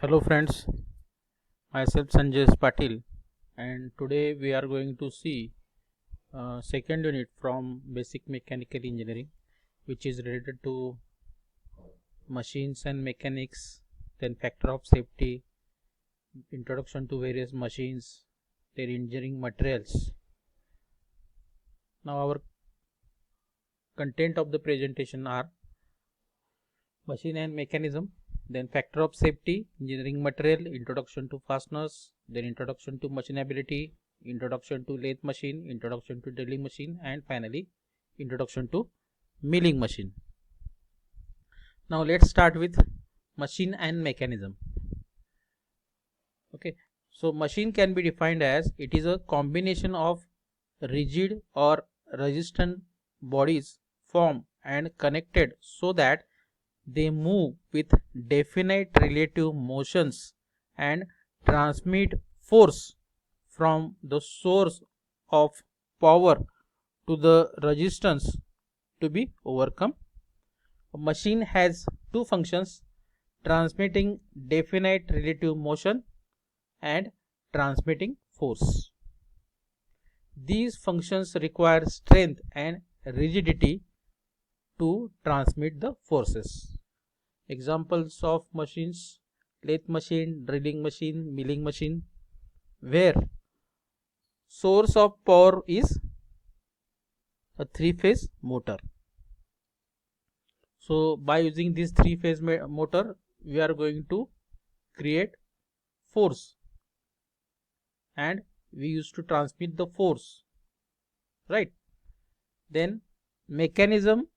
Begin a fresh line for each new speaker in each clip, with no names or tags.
Hello friends, myself Sanjay Patil, and today we are going to see second unit from basic mechanical engineering, which is related to machines and mechanics, then factor of safety, introduction to various machines, their engineering materials. Now our content of the presentation are machine and mechanism, then factor of safety, engineering material, introduction to fasteners, then introduction to machinability, introduction to lathe machine, introduction to drilling machine, and finally introduction to milling machine. Now let's start with machine and mechanism. Okay, so machine can be defined as it is a combination of rigid or resistant bodies formed and connected so that they move with definite relative motions and transmit force from the source of power to the resistance to be overcome. A machine has two functions: transmitting definite relative motion and transmitting force. These functions require strength and rigidity to transmit the forces. Examples of machines: lathe machine, drilling machine, milling machine, where source of power is a three-phase motor. So by using this three-phase motor, we are going to create force and we used to transmit the force, right? Then mechanism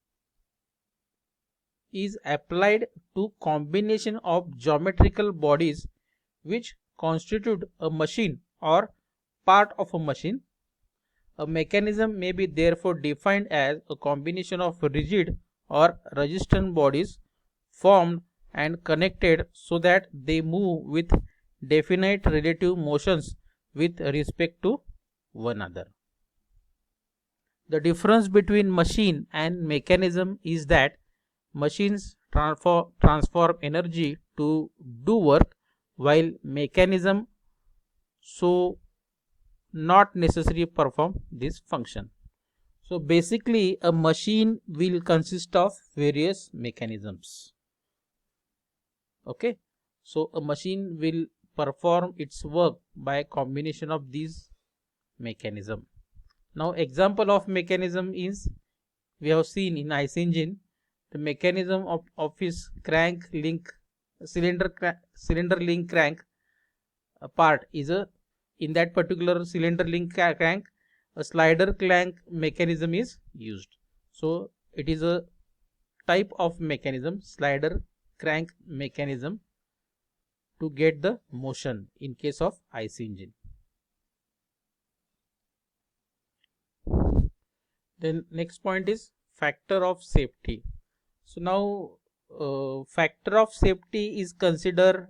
is applied to combination of geometrical bodies which constitute a machine or part of a machine. A mechanism may be therefore defined as a combination of rigid or resistant bodies formed and connected so that they move with definite relative motions with respect to one another. The difference between machine and mechanism is that machines transform energy to do work, while mechanism so not necessarily perform this function. So basically a machine will consist of various mechanisms. Okay, so a machine will perform its work by a combination of these mechanism. Now example of mechanism is, we have seen in IC engine, the mechanism of his crank link cylinder link crank part is a, in that particular cylinder link crank, a slider crank mechanism is used. So it is a type of mechanism, slider crank mechanism, to get the motion in case of IC engine. Then next point is factor of safety. So now factor of safety is considered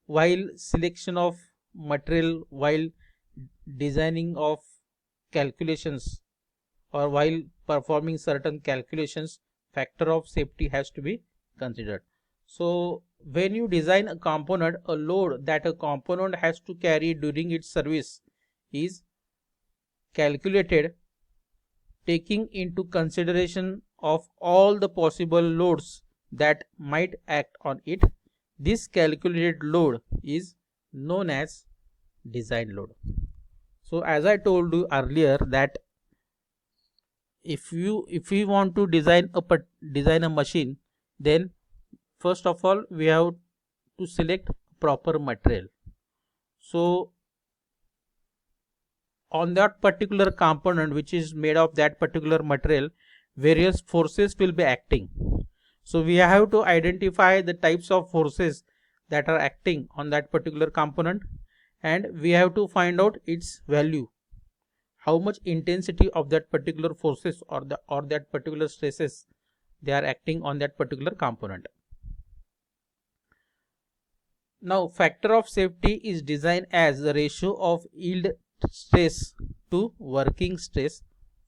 while selection of material, while designing of calculations, or while performing certain calculations. Factor of safety has to be considered. So when you design a component, a load that a component has to carry during its service is calculated taking into consideration of all the possible loads that might act on it. This calculated load is known as design load. So as I told you earlier that if we want to design a machine, then first of all we have to select proper material. So on that particular component which is made of that particular material, various forces will be acting. So we have to identify the types of forces that are acting on that particular component, and we have to find out its value, how much intensity of that particular forces or that particular stresses they are acting on that particular component. Now factor of safety is designed as the ratio of yield stress to working stress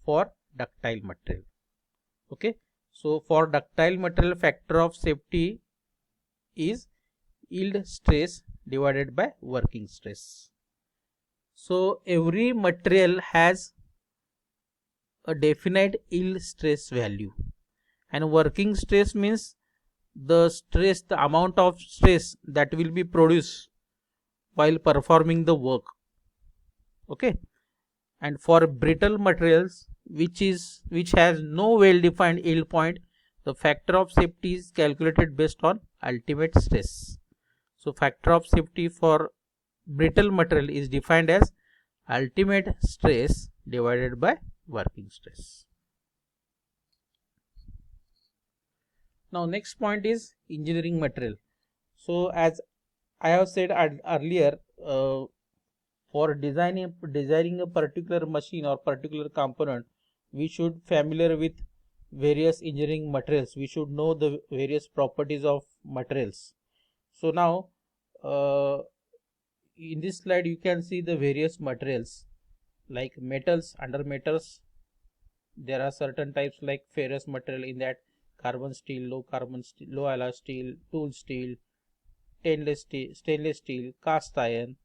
for ductile material. Okay, so for ductile material, factor of safety is yield stress divided by working stress. So every material has a definite yield stress value, and working stress means the amount of stress that will be produced while performing the work. Okay, and for brittle materials which has no well defined yield point, the factor of safety is calculated based on ultimate stress. So factor of safety for brittle material is defined as ultimate stress divided by working stress. Now next point is engineering material. So as I have said earlier, for designing a particular machine or particular component, we should familiar with various engineering materials. We should know the various properties of materials. So now in this slide you can see the various materials like metals. Under metals there are certain types like ferrous material, in that carbon steel, low alloy steel, tool steel, stainless steel, cast iron.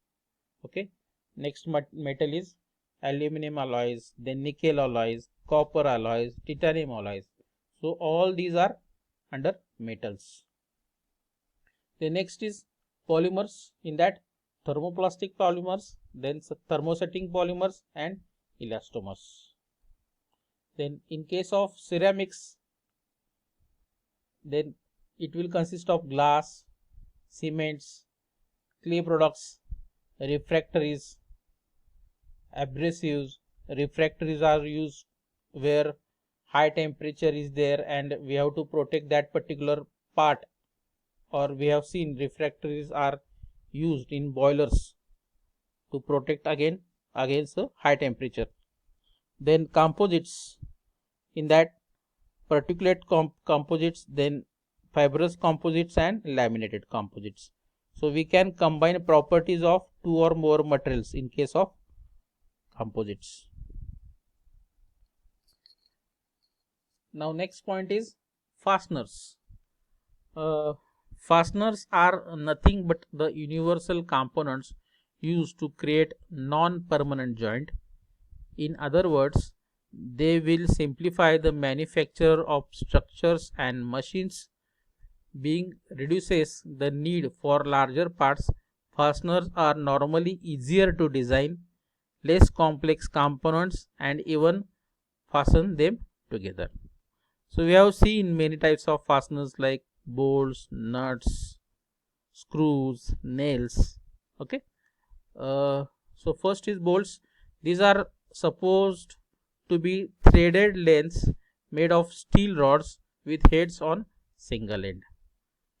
Okay, next metal is aluminum alloys, then nickel alloys, copper alloys, titanium alloys. So all these are under metals. The next is polymers, in that thermoplastic polymers, then thermosetting polymers and elastomers. Then in case of ceramics, then it will consist of glass, cements, clay products, refractories, abrasives. Refractories are used where high temperature is there and we have to protect that particular part, or we have seen refractories are used in boilers to protect against the high temperature. Then composites, in that particulate composites, then fibrous composites and laminated composites. So we can combine properties of two or more materials in case of composites. Now next point is fasteners. Fasteners are nothing but the universal components used to create non-permanent joint. In other words, they will simplify the manufacture of structures and machines. Being reduces the need for larger parts, fasteners are normally easier to design, less complex components, and even fasten them together. So we have seen many types of fasteners like bolts, nuts, screws, nails. Okay. So first is bolts. These are supposed to be threaded lengths made of steel rods with heads on single end,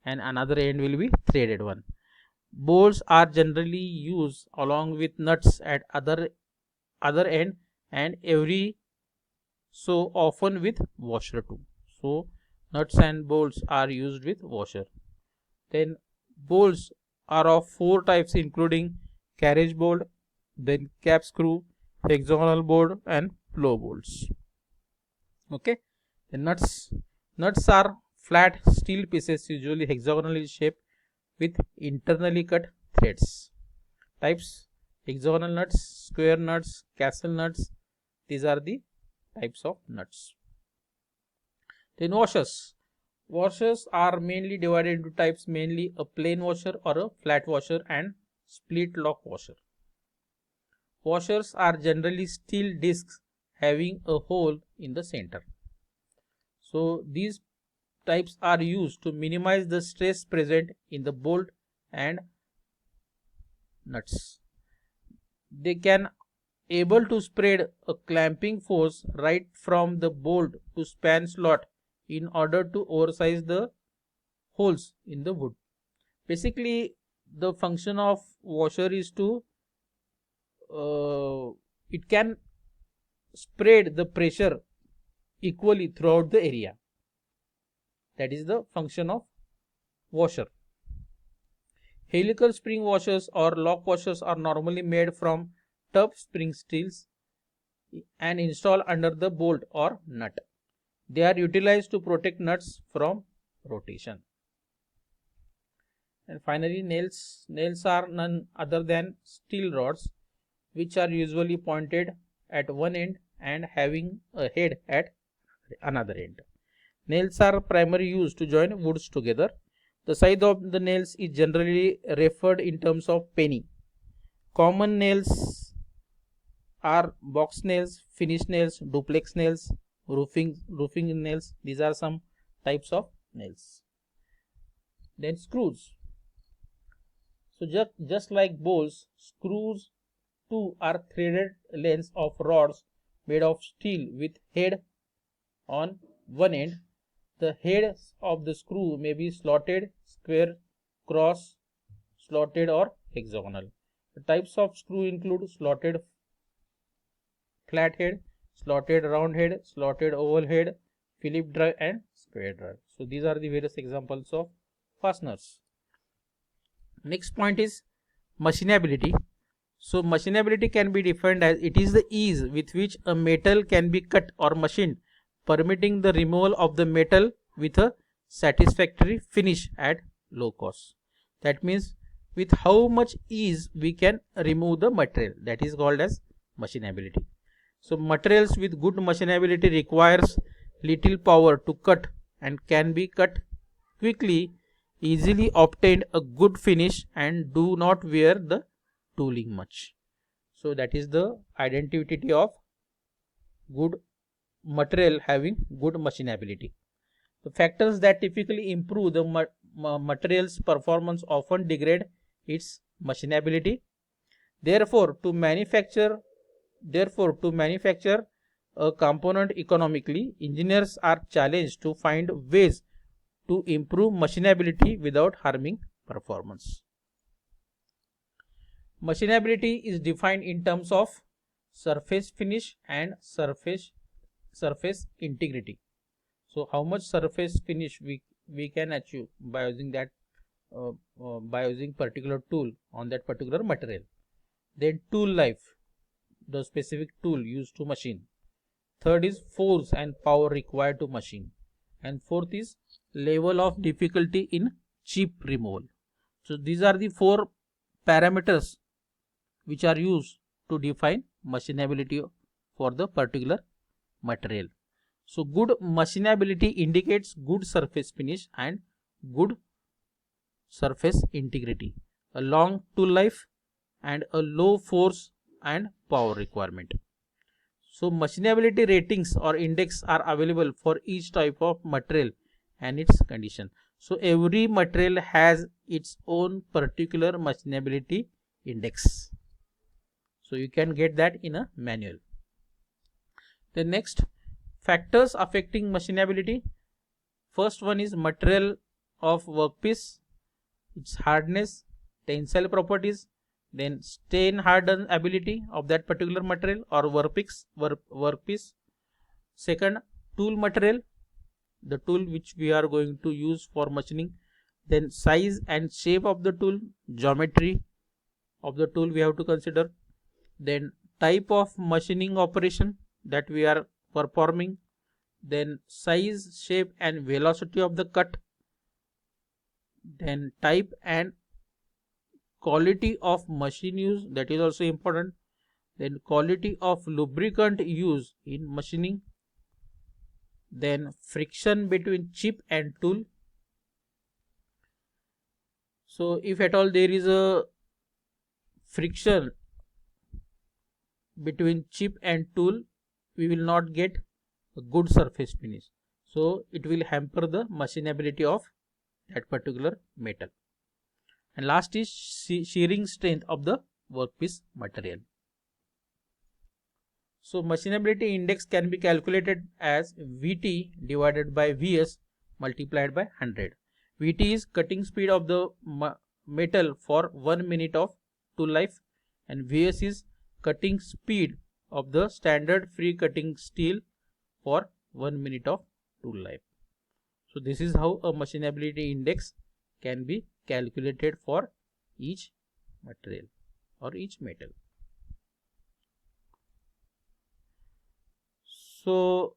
and another end will be threaded one. Bolts are generally used along with nuts at other end, and every so often with washer too. So nuts and bolts are used with washer. Then bolts are of four types, including carriage bolt, then cap screw, hexagonal bolt, and plow bolts. Okay, the nuts are flat steel pieces, usually hexagonal in shape, with internally cut threads. Types: hexagonal nuts, square nuts, castle nuts. These are the types of nuts. Then washers. Washers are mainly divided into types, mainly a plain washer or a flat washer and split lock washer. Washers are generally steel discs having a hole in the center. So these types are used to minimize the stress present in the bolt and nuts. They can able to spread a clamping force right from the bolt to span slot in order to oversize the holes in the wood. Basically, the function of washer is to it can spread the pressure equally throughout the area. That is the function of washer. Helical spring washers or lock washers are normally made from tough spring steels and installed under the bolt or nut. They are utilized to protect nuts from rotation. And finally, nails are none other than steel rods, which are usually pointed at one end and having a head at another end. Nails are primarily used to join woods together. The size of the nails is generally referred in terms of penny. Common nails are box nails, finish nails, duplex nails, roofing nails. These are some types of nails. Then screws. So just like bolts, screws too are threaded lengths of rods made of steel with head on one end. The heads of the screw may be slotted, square, cross, slotted or hexagonal. The types of screw include slotted flat head, slotted round head, slotted oval head, Phillips drive and square drive. So these are the various examples of fasteners. Next point is machinability. So machinability can be defined as it is the ease with which a metal can be cut or machined, permitting the removal of the metal with a satisfactory finish at low cost. That means with how much ease we can remove the material, that is called as machinability. So materials with good machinability requires little power to cut and can be cut quickly, easily obtained a good finish and do not wear the tooling much. So that is the identity of good material having good machinability. The factors that typically improve the material's performance often degrade its machinability. Therefore, to manufacture a component economically, engineers are challenged to find ways to improve machinability without harming performance. Machinability is defined in terms of surface finish and surface integrity. So how much surface finish we can achieve by using that by using particular tool on that particular material. Then tool life, the specific tool used to machine. Third is force and power required to machine. And fourth is level of difficulty in chip removal. So these are the four parameters which are used to define machinability for the particular material. So good machinability indicates good surface finish and good surface integrity, a long tool life and a low force and power requirement. So machinability ratings or index are available for each type of material and its condition. So every material has its own particular machinability index. So you can get that in a manual. The next factors affecting machinability. First one is material of workpiece, its hardness, tensile properties, then stain harden ability of that particular material or workpiece. Second, tool material, the tool which we are going to use for machining. Then size and shape of the tool, geometry of the tool we have to consider. Then type of machining operation that we are performing. Then size, shape and velocity of the cut. Then type and quality of machine use, that is also important. Then quality of lubricant use in machining. Then friction between chip and tool. So if at all there is a friction between chip and tool, we will not get a good surface finish. So it will hamper the machinability of that particular metal. And last is shearing strength of the workpiece material. So machinability index can be calculated as Vt divided by Vs multiplied by 100. Vt is cutting speed of the metal for 1 minute of tool life, and Vs is cutting speed of the standard free cutting steel for 1 minute of tool life. So this is how a machinability index can be calculated for each material or each metal. So